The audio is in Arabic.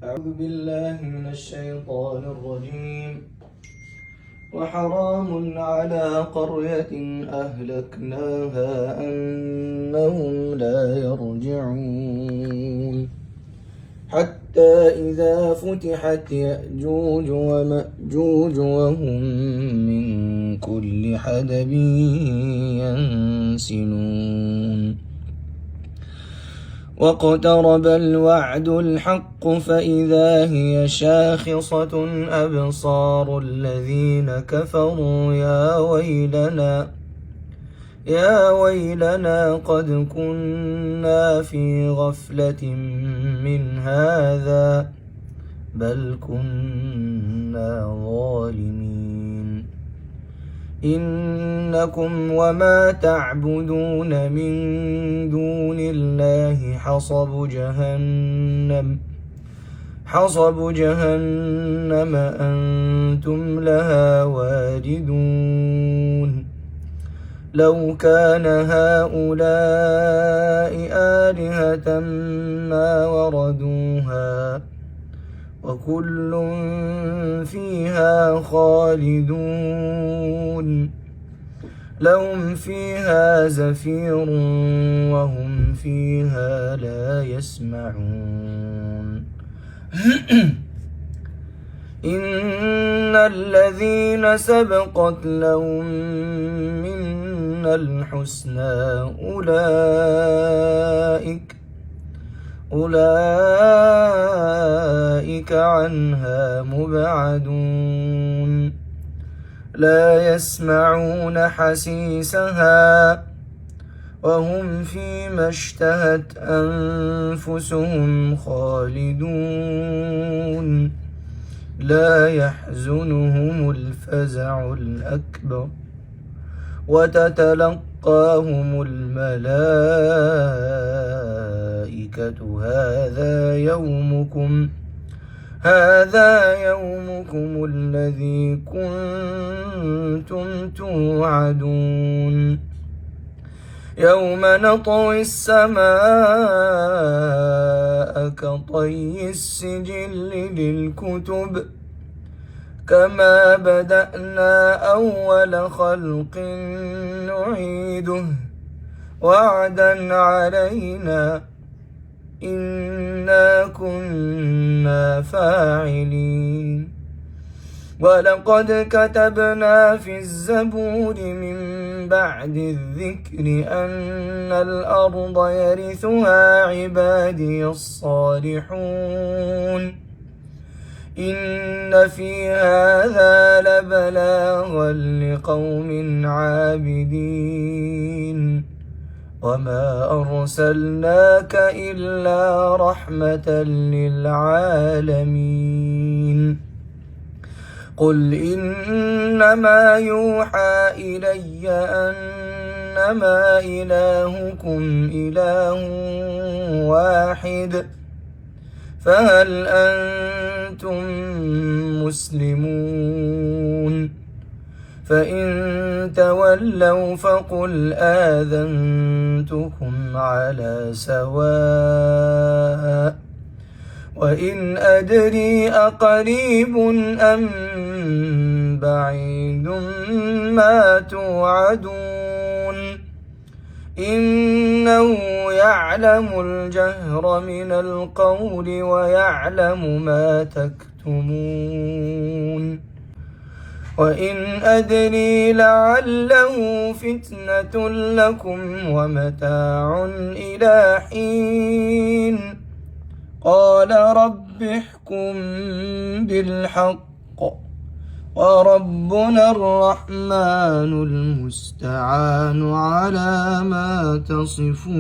أعوذ بالله من الشيطان الرجيم. وحرام على قرية أهلكناها أنهم لا يرجعون حتى إذا فتحت يأجوج ومأجوج وهم من كل حدب ينسلون واقترب الوعد الحق فإذا هي شاخصة أبصار الذين كفروا يا ويلنا قد كنا في غفلة من هذا بل كنا ظالمين إنكم وما تعبدون من دون الله حصب جهنم أنتم لها واردون لو كان هؤلاء آلهة ما وردوها وكل فيها خالدون لهم فيها زفير وهم فيها لا يسمعون إن الذين سبقت لهم منا الحسنى أولئك عنها مبعدون لا يسمعون حسيسها وهم فيما اشتهت أنفسهم خالدون لا يحزنهم الفزع الأكبر وتتلقاهم الملائكة هذا يومكم الذي كنتم توعدون يوم نطوي السماء كطي السجل للكتب كما بدأنا أول خلق نعيده وعدا علينا إنا كنا فاعلين ولقد كتبنا في الزبور من بعد الذكر أن الأرض يرثها عبادي الصالحون إن في هذا لبلاغا لقوم عابدين وما أرسلناك إلا رحمة للعالمين قل إنما يوحى إلي أنما إلهكم إله واحد فهل أنتم مسلمون فإن تولوا فقل آذنتكم على سواء وإن أدري أقريب أم بعيد ما توعدون إنه يعلم الجهر من القول ويعلم ما تكتمون وإن أدري لعله فتنة لكم ومتاع إلى حين قال رب احكم بالحق وربنا الرحمن المستعان على ما تصفون.